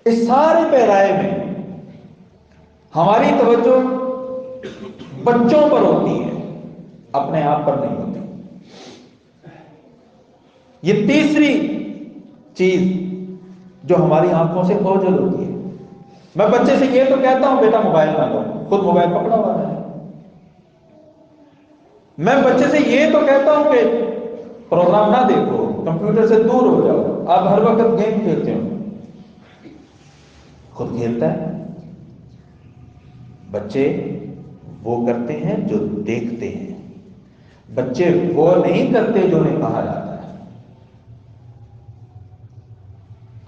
اس سارے پیرائے میں ہماری توجہ بچوں پر ہوتی ہے، اپنے آپ پر نہیں ہوتی۔ یہ تیسری چیز جو ہماری آنکھوں سے اوجھل ہوتی ہے۔ میں بچے سے یہ تو کہتا ہوں بیٹا موبائل نہ لو، خود موبائل پکڑا ہوا ہے۔ میں بچے سے یہ تو کہتا ہوں کہ پروگرام نہ دیکھو، کمپیوٹر سے دور ہو جاؤ، آپ ہر وقت گیم کھیلتے ہو، خود کھیلتا ہے۔ بچے وہ کرتے ہیں جو دیکھتے ہیں، بچے وہ نہیں کرتے جو انہیں کہا جاتا ہے۔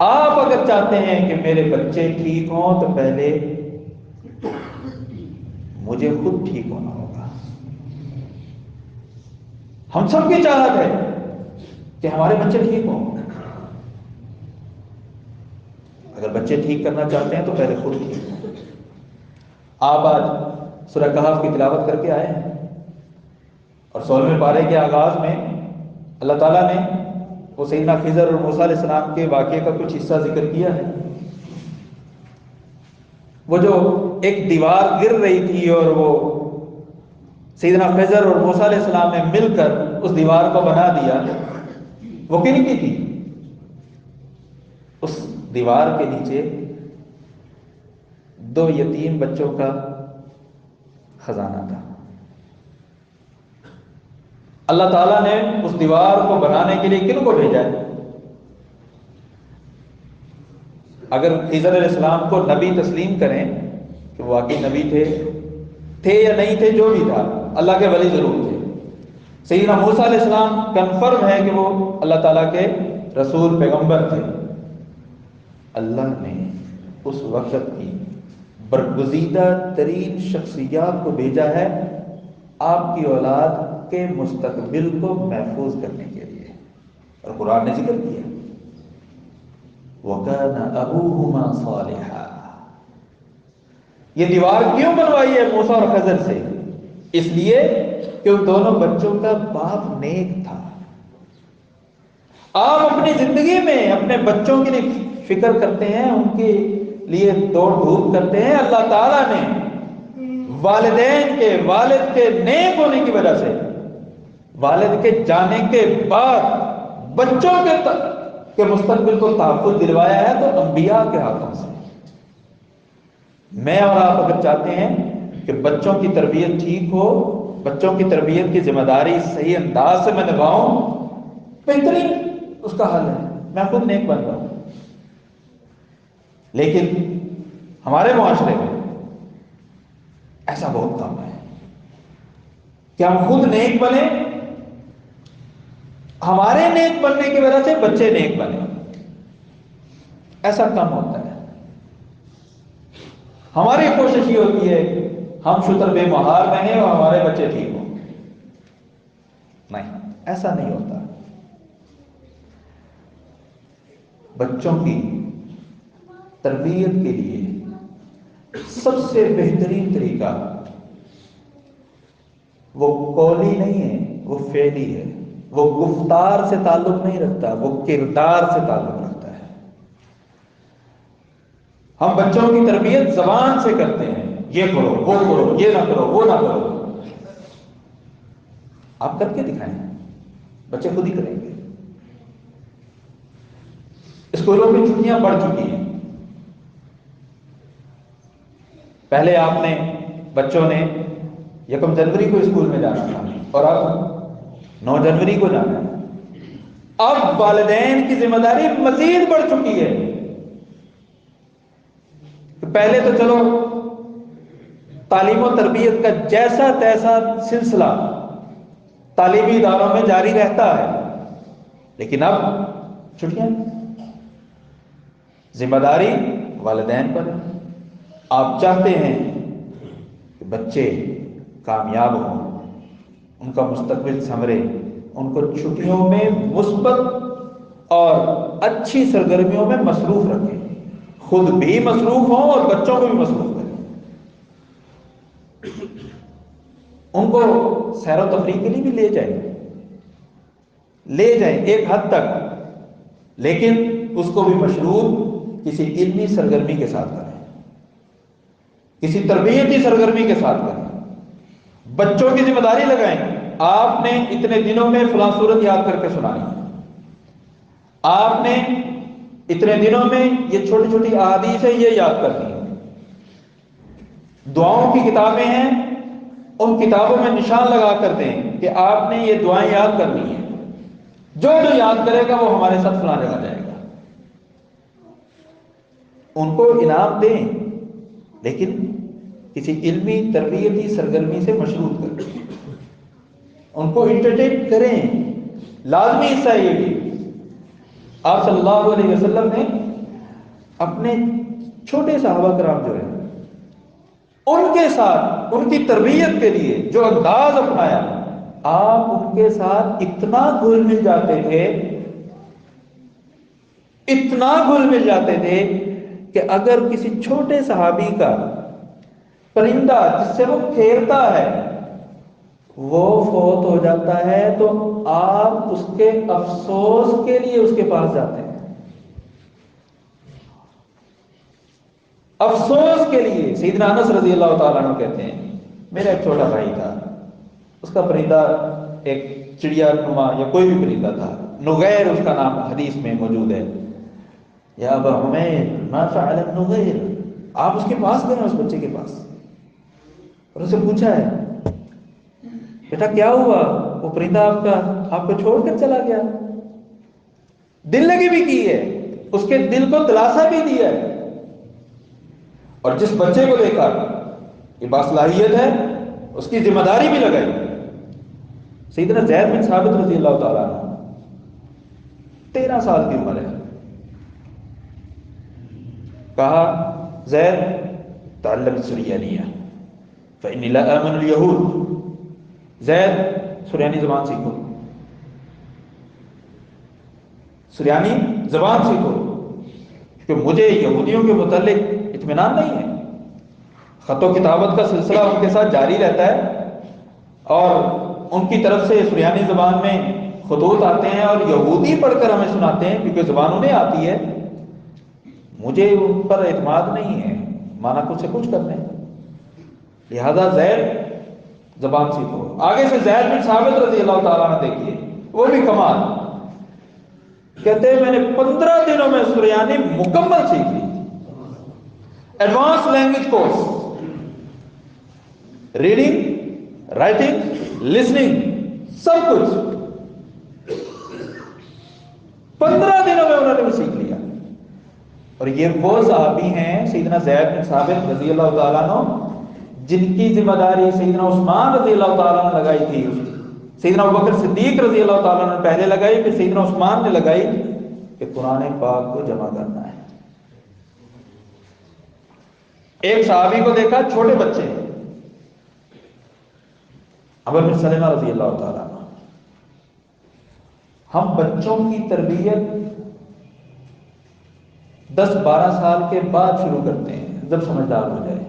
آپ اگر چاہتے ہیں کہ میرے بچے ٹھیک ہوں تو پہلے مجھے خود ٹھیک ہونا ہوگا۔ ہم سب کی چاہت ہے کہ ہمارے بچے ٹھیک ہوں۔ اگر بچے ٹھیک کرنا چاہتے ہیں تو پہلے خود ٹھیک ہوں۔ آپ آج سورہ کہف کی تلاوت کر کے آئے ہیں، اور 16ویں پارے کے آغاز میں اللہ تعالیٰ نے وہ سیدنا خضر اور موسیٰ علیہ السلام کے واقعے کا کچھ حصہ ذکر کیا ہے۔ وہ جو ایک دیوار گر رہی تھی اور وہ سیدنا خضر اور موسیٰ علیہ السلام نے مل کر اس دیوار کو بنا دیا، وہ کن کی تھی؟ اس دیوار کے نیچے 2 یتیم بچوں کا خزانہ تھا۔ اللہ تعالیٰ نے اس دیوار کو بنانے کے لیے کن کو بھیجا ہے؟ اگر خضر علیہ السلام کو نبی تسلیم کریں کہ وہ واقعی نبی تھے یا نہیں تھے، جو بھی تھا اللہ کے ولی ضرور تھے۔ سیدنا موسیٰ علیہ السلام کنفرم ہے کہ وہ اللہ تعالیٰ کے رسول پیغمبر تھے۔ اللہ نے اس وقت کی برگزیدہ ترین شخصیات کو بھیجا ہے آپ کی اولاد کے مستقبل کو محفوظ کرنے کے لیے، اور قرآن نے ذکر کیا وَكَانَ أَبُوهُمَا صَالِحًا۔ یہ دیوار کیوں بنوائی ہے موسیٰ اور خضر سے؟ اس لیے کہ ان دونوں بچوں کا باپ نیک تھا۔ آپ اپنی زندگی میں اپنے بچوں کے لیے فکر کرتے ہیں، ان کے لیے دوڑ دھوپ کرتے ہیں۔ اللہ تعالیٰ نے والدین کے، والد کے نیک ہونے کی وجہ سے، والد کے جانے کے بعد بچوں کے مستقبل کو تحفظ دلوایا ہے، تو انبیاء کے ہاتھوں سے۔ میں اور آپ اگر چاہتے ہیں کہ بچوں کی تربیت ٹھیک ہو، بچوں کی تربیت کی ذمہ داری صحیح انداز سے میں نبھاؤں، بہترین اس کا حل ہے میں خود نیک بن جاؤں۔ لیکن ہمارے معاشرے میں ایسا بہت کم ہے کہ ہم خود نیک بنیں، ہمارے نیک بننے کی وجہ سے بچے نیک بنے، ایسا کم ہوتا ہے۔ ہماری کوشش یہ ہوتی ہے ہم شتر بے مہار بنیں اور ہمارے بچے ٹھیک ہوں۔ نہیں، ایسا نہیں ہوتا۔ بچوں کی تربیت کے لیے سب سے بہترین طریقہ وہ قولی نہیں ہے، وہ فعلی ہے۔ وہ گفتار سے تعلق نہیں رکھتا، وہ کردار سے تعلق رکھتا ہے۔ ہم بچوں کی تربیت زبان سے کرتے ہیں، یہ کرو، وہ کرو، یہ نہ کرو، وہ نہ کرو۔ آپ کر کے دکھائیں، بچے خود ہی کریں گے۔ اسکولوں کی چھٹیاں بڑھ چکی ہیں۔ پہلے آپ نے بچوں نے 1 جنوری کو اسکول میں جانا تھا، اور اب 9 جنوری کو جانا ہے۔ اب والدین کی ذمہ داری مزید بڑھ چکی ہے۔ پہلے تو چلو تعلیم و تربیت کا جیسا تیسا سلسلہ تعلیمی اداروں میں جاری رہتا ہے، لیکن اب چھٹیاں، ذمہ داری والدین پر ہے۔ آپ چاہتے ہیں کہ بچے کامیاب ہوں، ان کا مستقبل سنورے، ان کو چھٹیوں میں مثبت اور اچھی سرگرمیوں میں مصروف رکھیں، خود بھی مصروف ہوں اور بچوں کو بھی مصروف کریں۔ ان کو سیر و تفریح کے لیے بھی لے جائیں ایک حد تک، لیکن اس کو بھی مشروط کسی علمی سرگرمی کے ساتھ کریں، کسی تربیتی سرگرمی کے ساتھ کریں، بچوں کی ذمہ داری لگائیں۔ آپ نے اتنے دنوں میں فلاں سورت یاد کر کے سنانی ہے، آپ نے اتنے دنوں میں یہ چھوٹی چھوٹی احادیث ہے یہ یاد کرنی ہے، دعاؤں کی کتابیں ہیں ان کتابوں میں نشان لگا کر دیں کہ آپ نے یہ دعائیں یاد کرنی ہیں، جو جو یاد کرے گا وہ ہمارے ساتھ فلاں جگہ جائے گا۔ ان کو انعام دیں، لیکن کسی علمی تربیتی سرگرمی سے مشروط کریں، ان کو انٹرٹین کریں، لازمی حصہ ہے یہ بھی۔ آپ صلی اللہ علیہ وسلم نے اپنے چھوٹے صحابہ کرام جو ہیں ان کے ساتھ ان کی تربیت کے لیے جو انداز اپنایا، آپ ان کے ساتھ اتنا گھل مل جاتے تھے، اتنا گھل مل جاتے تھے کہ اگر کسی چھوٹے صحابی کا پرندہ جس سے وہ کھیلتا ہے وہ فوت ہو جاتا ہے تو آپ اس کے افسوس کے لیے اس کے پاس جاتے ہیں، افسوس کے لیے۔ سیدنا انس رضی اللہ تعالیٰ عنہ کہتے ہیں میرا ایک چھوٹا بھائی تھا، اس کا پرندہ ایک چڑیا نما یا کوئی بھی پرندہ تھا، نغیر اس کا نام حدیث میں موجود ہے۔ یا ابا حمید ما فعل النغیر، آپ اس کے پاس گئے اس بچے کے پاس اور اسے پوچھا ہے بیٹا کیا ہوا، وہ پرندہ آپ کو چھوڑ کر چلا گیا، دل لگی بھی کی ہے، اس کے دل کو دلاسا بھی دیا ہے، اور جس بچے کو دیکھا یہ باصلاحیت ہے اس کی ذمہ داری بھی لگائی۔ سیدنا زید بن ثابت رضی اللہ تعالیٰ عنہ 13 سال کی عمر ہے، کہا زید تعلم سریانیہ فإنی لا آمن اليہود، زید سریانی زبان سیکھو، سریانی زبان سیکھو، کہ مجھے یہودیوں کے متعلق اطمینان نہیں ہے۔ خط و کتابت کا سلسلہ ان کے ساتھ جاری رہتا ہے اور ان کی طرف سے سریانی زبان میں خطوط آتے ہیں اور یہودی پڑھ کر ہمیں سناتے ہیں کیونکہ زبان انہیں آتی ہے، مجھے ان پر اعتماد نہیں ہے، مانا کچھ سے کچھ کرتے ہیں، لہذا زید زبان سیکھو۔ آگے سے زید بن ثابت رضی اللہ تعالیٰ نے دیکھیے وہ بھی کمال، کہتے ہیں میں نے 15 دنوں میں سریانی مکمل سیکھ لی، advance language course, reading writing listening سب کچھ 15 دنوں میں انہوں نے بھی سیکھ لیا۔ اور یہ وہ صحابی ہیں سیدنا زید بن ثابت رضی اللہ تعالیٰ عنہ جن کی ذمہ داری سیدنا عثمان رضی اللہ تعالیٰ نے لگائی تھی، سیدنا ابوبکر صدیق رضی اللہ تعالیٰ نے پہلے لگائی پھر سیدنا عثمان نے لگائی کہ قرآن پاک کو جمع کرنا ہے۔ ایک صحابی کو دیکھا چھوٹے بچے عمر بن سلمہ رضی اللہ تعالیٰ عنہ، ہم بچوں کی تربیت 10-12 سال کے بعد شروع کرتے ہیں جب سمجھدار ہو جائے۔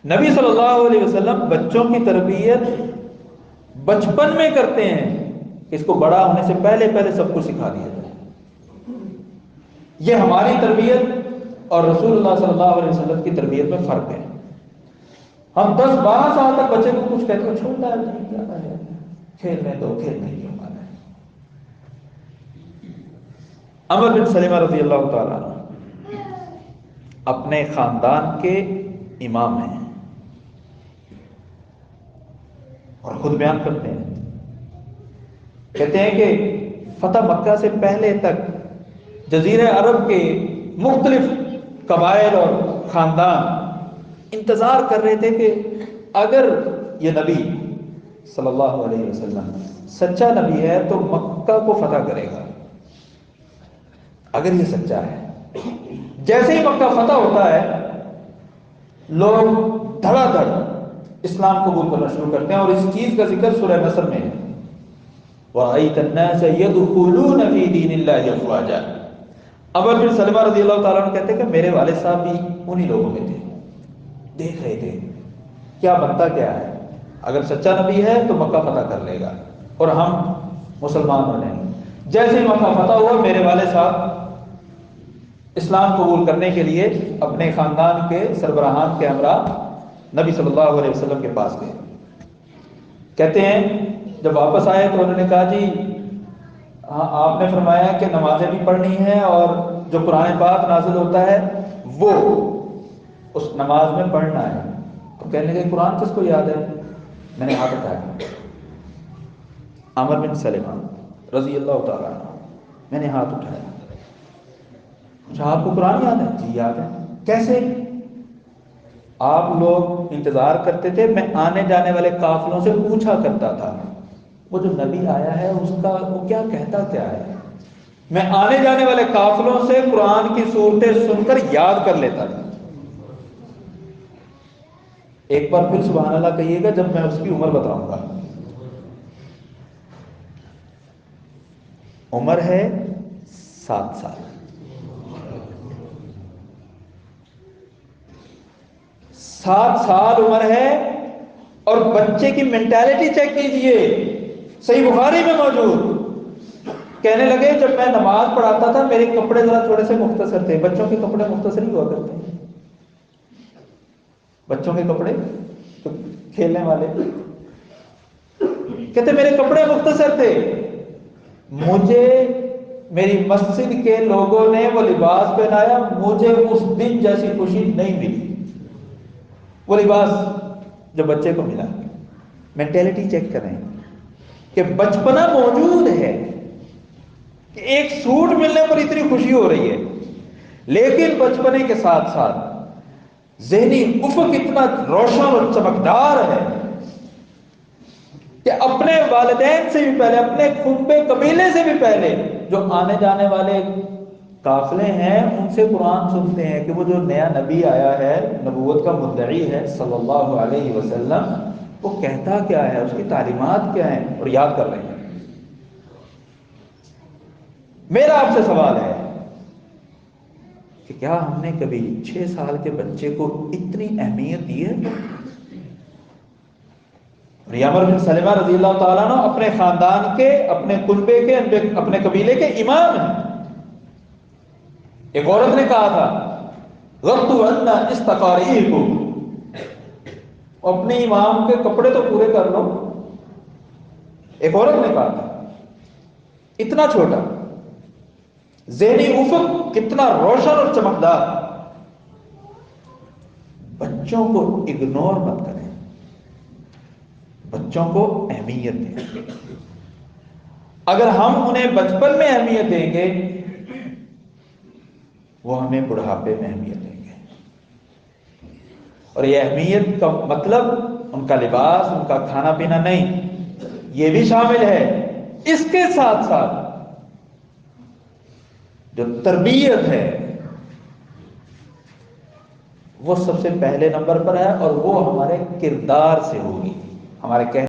نبی صلی اللہ علیہ وسلم بچوں کی تربیت بچپن میں کرتے ہیں، اس کو بڑا ہونے سے پہلے سب کو سکھا دیا جائے۔ یہ ہماری تربیت اور رسول اللہ صلی اللہ علیہ وسلم کی تربیت میں فرق ہے۔ ہم 10-12 سال تک بچے کو کچھ کہتے ہیں چھوٹا ہے کھیلنے دو، کھیلنے کیوں مانا ہے۔ عمر بن سلمہ رضی اللہ تعالیٰ اپنے خاندان کے امام ہیں اور خود بیان کرتے ہیں، کہتے ہیں کہ فتح مکہ سے پہلے تک جزیرہ عرب کے مختلف قبائل اور خاندان انتظار کر رہے تھے کہ اگر یہ نبی صلی اللہ علیہ وسلم سچا نبی ہے تو مکہ کو فتح کرے گا، اگر یہ سچا ہے۔ جیسے ہی مکہ فتح ہوتا ہے لوگ دھڑا دھڑ اسلام قبول کرنا شروع کرتے ہیں، اور اس چیز کا ذکر سورہ نصر میں ہے، وَرَأَيْتَ النَّاسَ يَدْخُلُونَ فِي دِينِ اللَّهِ أَفْوَاجًا۔ عمر بن سلمہ رضی اللہ تعالیٰ عنہ کہتے ہیں کہ میرے والد صاحب بھی انہی لوگوں میں تھے، دیکھ رہے تھے کیا بنتا کیا ہے، اگر سچا نبی ہے تو مکہ فتح کر لے گا اور ہم مسلمان ہو جائیں گے۔ جیسے ہی مکہ فتح ہوا میرے والد صاحب اسلام قبول کرنے کے لیے اپنے خاندان کے سربراہان کے ہمراہ نبی صلی اللہ علیہ وسلم کے پاس گئے. کہتے ہیں جب واپس آئے تو انہوں نے کہا جی ہاں آپ نے فرمایا کہ نمازیں بھی پڑھنی ہیں اور جو قرآن پاک نازل ہوتا ہے وہ اس نماز میں پڑھنا ہے. تو کہنے لگے قرآن کس کو یاد ہے؟ میں نے ہاتھ اٹھایا. عامر بن سلمہ رضی اللہ تعالیٰ عنہ، میں نے ہاتھ اٹھایا. اچھا آپ کو قرآن یاد ہے؟ جی یاد ہے. کیسے؟ آپ لوگ انتظار کرتے تھے، میں آنے جانے والے قافلوں سے پوچھا کرتا تھا وہ جو نبی آیا ہے اس کا وہ کیا کہتا کیا ہے. میں آنے جانے والے قافلوں سے قرآن کی صورتیں سن کر یاد کر لیتا تھا. ایک بار پھر سبحان اللہ کہیے گا جب میں اس کی عمر بتاؤں گا. عمر ہے 7 سال. 7 سال عمر ہے اور بچے کی مینٹالٹی چیک کیجئے، صحیح بخاری میں موجود. کہنے لگے جب میں نماز پڑھاتا تھا میرے کپڑے ذرا تھوڑے سے مختصر تھے. بچوں کے کپڑے مختصر ہی ہوا کرتے ہیں. بچوں کے کپڑے تو کھیلنے والے کہتے میرے کپڑے مختصر تھے. مجھے میری مسجد کے لوگوں نے وہ لباس پہنایا، مجھے اس دن جیسی خوشی نہیں ملی. وہ لباس جو بچے کو ملا. مینٹیلٹی چیک کریں کہ بچپنا موجود ہے کہ ایک سوٹ ملنے پر اتنی خوشی ہو رہی ہے، لیکن بچپنے کے ساتھ ساتھ ذہنی افق اتنا روشن اور چمکدار ہے کہ اپنے والدین سے بھی پہلے، اپنے خنبے قبیلے سے بھی پہلے جو آنے جانے والے قافلے ہیں ان سے قرآن سنتے ہیں کہ وہ جو نیا نبی آیا ہے، نبوت کا مدعی ہے صلی اللہ علیہ وسلم، وہ کہتا کیا ہے، اس کی تعلیمات کیا ہیں، اور یاد کر رہے ہیں. میرا آپ سے سوال ہے کہ کیا ہم نے کبھی 6 سال کے بچے کو اتنی اہمیت دی ہے؟ عامر بن سلمہ رضی اللہ تعالیٰ عنہ اپنے خاندان کے، اپنے قلبے کے، اپنے قبیلے کے امام ہیں. ایک عورت نے کہا تھا غضوا عنا استقاریکم، اپنے امام کے کپڑے تو پورے کر لو. ایک عورت نے کہا تھا. اتنا چھوٹا، ذہنی افق کتنا روشن اور چمکدار. بچوں کو اگنور مت کریں، بچوں کو اہمیت دیں. اگر ہم انہیں بچپن میں اہمیت دیں گے وہ ہمیں بڑھاپے میں اہمیت دیں گے. اور یہ اہمیت کا مطلب ان کا لباس، ان کا کھانا پینا نہیں، یہ بھی شامل ہے. اس کے ساتھ ساتھ جو تربیت ہے وہ سب سے پہلے نمبر پر ہے، اور وہ ہمارے کردار سے ہوگی، ہمارے کہنے